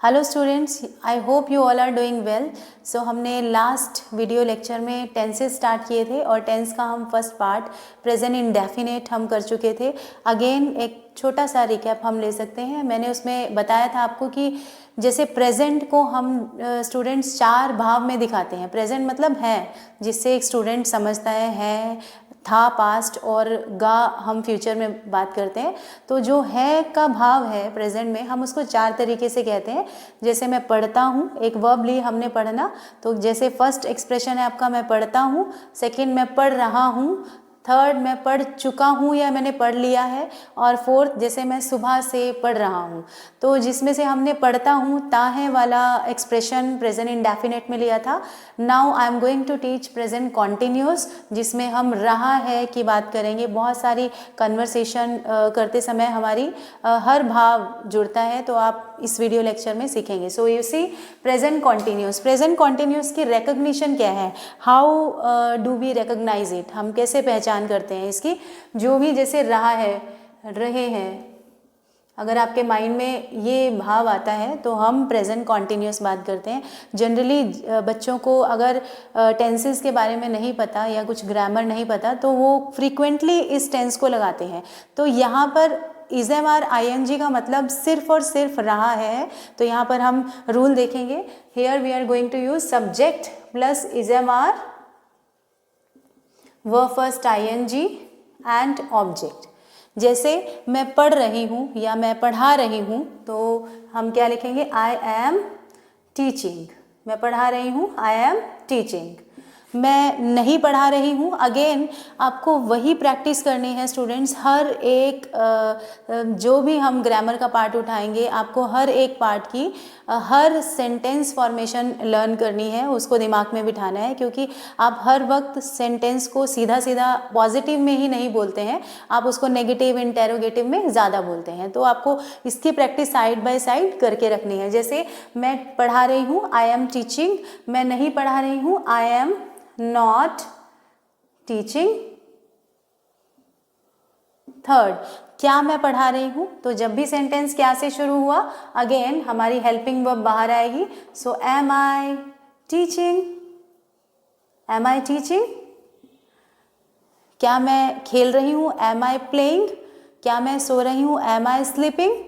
Hello students, I hope you all are doing well. So हमने last video lecture में tenses start किए थे और टेंस का हम फर्स्ट पार्ट प्रेजेंट इंडेफिनेट हम कर चुके थे। अगेन एक छोटा सा रिकैप हम ले सकते हैं। मैंने उसमें बताया था आपको कि जैसे प्रेजेंट को हम स्टूडेंट्स चार भाव में दिखाते हैं। प्रेजेंट मतलब है, जिससे एक स्टूडेंट समझता है, था पास्ट, और गा हम फ्यूचर में बात करते हैं। तो जो है का भाव है प्रेजेंट में, हम उसको चार तरीके से कहते हैं। जैसे मैं पढ़ता हूँ, एक वर्ब ली हमने पढ़ना, तो जैसे फर्स्ट एक्सप्रेशन है आपका मैं पढ़ता हूँ, सेकंड मैं पढ़ रहा हूँ, थर्ड मैं पढ़ चुका हूँ या मैंने पढ़ लिया है, और फोर्थ जैसे मैं सुबह से पढ़ रहा हूँ। तो जिसमें से हमने पढ़ता हूँ ता है वाला एक्सप्रेशन प्रेजेंट इंडेफिनेट में लिया था। Now I am going to teach present continuous, जिसमें हम रहा है की बात करेंगे। बहुत सारी कन्वर्सेशन करते समय हमारी हर भाव जुड़ता है, तो आप इस वीडियो लेक्चर में सीखेंगे। So you see present continuous. Present continuous की रिकग्निशन क्या है, how do we recognize it, हम कैसे पहचान करते हैं इसकी। जो भी जैसे रहा है, रहे हैं, अगर आपके माइंड में ये भाव आता है तो हम प्रेजेंट कॉन्टिन्यूस बात करते हैं। जनरली बच्चों को अगर टेंसेस के बारे में नहीं पता या कुछ ग्रामर नहीं पता तो वो फ्रीक्वेंटली इस टेंस को लगाते हैं। तो यहाँ पर इज़ेम-आर आईएनजी का मतलब सिर्फ और सिर्फ रहा है। तो यहाँ पर हम रूल देखेंगे। Here we are going to use subject plus is am are, verb first I N G and object. जैसे मैं पढ़ रही हूँ या मैं पढ़ा रही हूँ, तो हम क्या लिखेंगे, आई एम टीचिंग। मैं पढ़ा रही हूँ, आई एम टीचिंग। मैं नहीं पढ़ा रही हूँ, अगेन आपको वही प्रैक्टिस करनी है स्टूडेंट्स। हर एक जो भी हम ग्रामर का पार्ट उठाएंगे, आपको हर एक पार्ट की हर सेंटेंस फॉर्मेशन लर्न करनी है, उसको दिमाग में बिठाना है। क्योंकि आप हर वक्त सेंटेंस को सीधा सीधा पॉजिटिव में ही नहीं बोलते हैं, आप उसको नेगेटिव इंटेरोगेटिव में ज़्यादा बोलते हैं। तो आपको इसकी प्रैक्टिस साइड बाय साइड करके रखनी है। जैसे मैं पढ़ा रही हूँ, आई एम टीचिंग। मैं नहीं पढ़ा रही हूँ, I am not teaching. Third, क्या मैं पढ़ा रही हूँ, तो जब भी सेंटेंस क्या से शुरू हुआ, अगेन हमारी हेल्पिंग वर्ब बाहर आएगी। So am I teaching, am I teaching. क्या मैं खेल रही हूँ, एम आई प्लेइंग। क्या मैं सो रही हूँ, एम आई स्लीपिंग।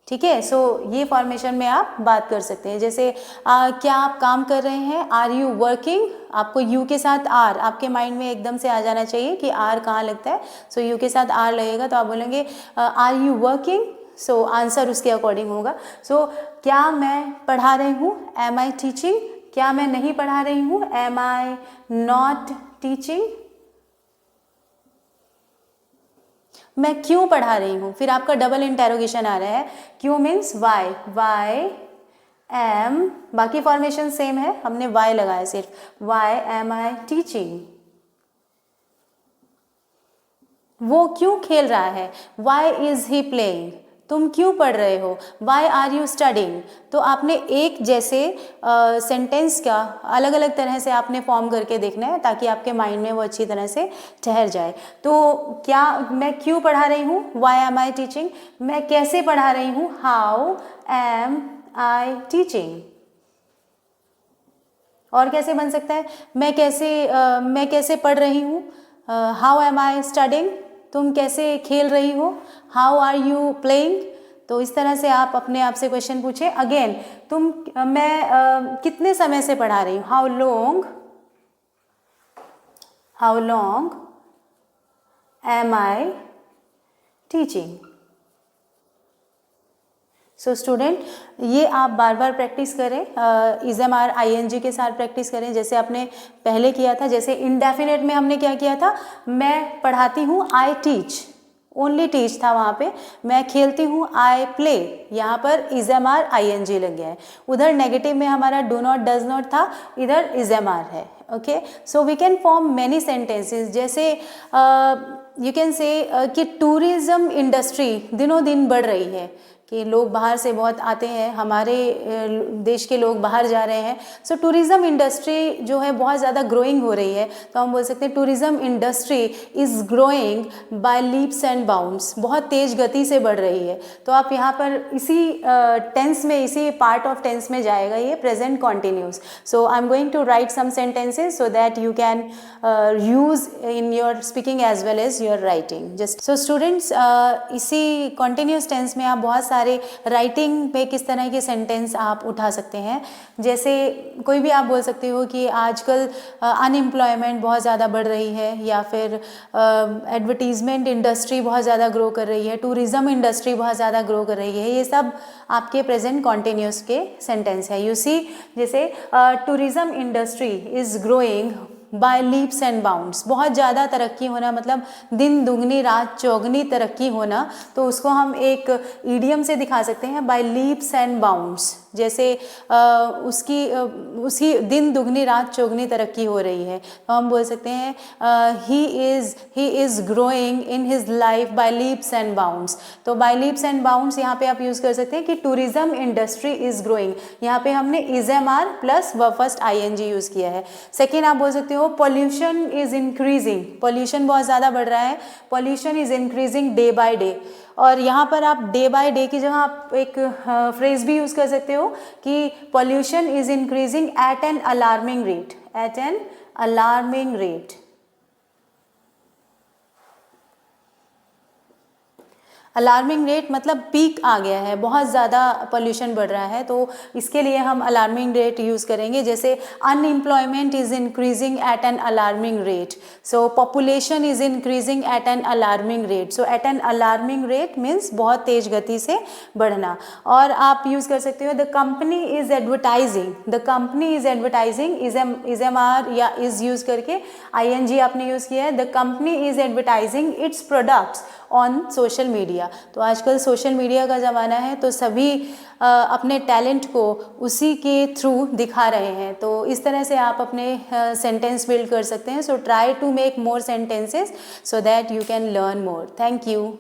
ठीक है, सो ये फॉर्मेशन में आप बात कर सकते हैं। जैसे क्या आप काम कर रहे हैं, आर यू वर्किंग। आपको यू के साथ आर, आपके माइंड में एकदम से आ जाना चाहिए कि आर कहाँ लगता है। सो यू के साथ आर लगेगा तो आप बोलेंगे are you working. So answer उसके अकॉर्डिंग होगा। सो क्या मैं पढ़ा रही हूँ, एम आई टीचिंग। क्या मैं नहीं पढ़ा रही हूँ, एम आई नॉट टीचिंग। मैं क्यों पढ़ा रही हूँ, फिर आपका डबल इंटेरोगेशन आ रहा है। क्यों मीन्स वाई, वाई एम, बाकी फॉर्मेशन सेम है, हमने वाई लगाया सिर्फ। Why am I teaching. वो क्यों खेल रहा है, वाई इज ही प्लेइंग। तुम क्यों पढ़ रहे हो, वाई आर यू स्टडिंग। तो आपने एक जैसे सेंटेंस का अलग अलग तरह से आपने फॉर्म करके देखना है, ताकि आपके माइंड में वो अच्छी तरह से ठहर जाए। तो क्या मैं क्यों पढ़ा रही हूँ, वाई एम आई टीचिंग। मैं कैसे पढ़ा रही हूँ, हाउ एम आई टीचिंग। और कैसे बन सकता है, मैं कैसे पढ़ रही हूँ, हाउ एम आई स्टडिंग। तुम कैसे खेल रही हो, हाउ आर यू प्लेइंग। तो इस तरह से आप अपने आप से क्वेश्चन पूछे। अगेन मैं कितने समय से पढ़ा रही हूँ, how long am I teaching. So student, ये आप बार बार प्रैक्टिस करें, इज़ेम-आर आईएनजी के साथ प्रैक्टिस करें, जैसे आपने पहले किया था। जैसे इंडेफिनेट में हमने क्या किया था, मैं पढ़ाती हूँ, आई टीच, ओनली टीच था वहाँ पे। मैं खेलती हूँ, आई प्ले, यहाँ पर इज़ेम-आर आईएनजी लग गया है। उधर नेगेटिव में हमारा डू नॉट डज नॉट था, इधर इज़ेम-आर है। Okay, so we can form many sentences. जैसे यू कैन से कि टूरिज्म इंडस्ट्री दिनों दिन बढ़ रही है। कि लोग बाहर से बहुत आते हैं, हमारे देश के लोग बाहर जा रहे हैं। सो टूरिज़्म इंडस्ट्री जो है बहुत ज़्यादा ग्रोइंग हो रही है, तो हम बोल सकते हैं tourism industry is growing by leaps and bounds, बहुत तेज़ गति से बढ़ रही है। तो आप यहाँ पर इसी टेंस में, इसी पार्ट ऑफ टेंस में जाएगा ये present continuous. So I am going to write some sentences so that you can use in your speaking as well as your writing. Just so students, इसी कॉन्टिन्यूस टेंस में आप बहुत सारे writing पे किस तरह के सेंटेंस आप उठा सकते हैं। जैसे कोई भी आप बोल सकते हो कि आजकल अनएम्प्लॉयमेंट बहुत ज़्यादा बढ़ रही है, या फिर एडवर्टीज़मेंट इंडस्ट्री बहुत ज़्यादा ग्रो कर रही है, टूरिज़्म इंडस्ट्री बहुत ज़्यादा ग्रो कर रही है। ये सब आपके प्रेजेंट कॉन्टिन्यूस के सेंटेंस है। यू सी, जैसे tourism industry is growing by leaps and bounds, बहुत ज़्यादा तरक्की होना मतलब दिन दुगनी रात चौगनी तरक्की होना, तो उसको हम एक ईडियम से दिखा सकते हैं बाय लीप्स एंड बाउंड्स। जैसे उसकी दिन दुगनी रात चौगनी तरक्की हो रही है, तो हम बोल सकते हैं he is growing in his life by leaps and bounds. तो बाय लीप्स एंड बाउंड्स यहाँ पे आप यूज़ कर सकते हैं कि टूरिज़्म इंडस्ट्री इज़ ग्रोइंग, यहाँ पे हमने is am are plus verb first ING use किया है। सेकेंड आप बोल सकते हो पॉल्यूशन इज़ इंक्रीजिंग, पॉल्यूशन बहुत ज़्यादा बढ़ रहा है, pollution is increasing day by day. और यहाँ पर आप डे बाय डे की जगह आप एक फ्रेज भी यूज़ कर सकते हो कि pollution is increasing at an alarming rate, at an alarming rate. Alarming rate मतलब पीक आ गया है, बहुत ज़्यादा पॉल्यूशन बढ़ रहा है, तो इसके लिए हम अलार्मिंग रेट यूज़ करेंगे। जैसे unemployment is increasing at an alarming rate, so population is increasing at an alarming rate. So at an alarming rate means बहुत तेज़ गति से बढ़ना। और आप यूज़ कर सकते हो the company is advertising, the company is advertising, is am are या इज़ यूज़ करके ING आपने यूज़ किया है। The company is advertising its products on social media. तो आजकल सोशल मीडिया का ज़माना है, तो सभी अपने टैलेंट को उसी के थ्रू दिखा रहे हैं। तो इस तरह से आप अपने सेंटेंस बिल्ड कर सकते हैं। So try to make more sentences so that you can learn more. Thank you.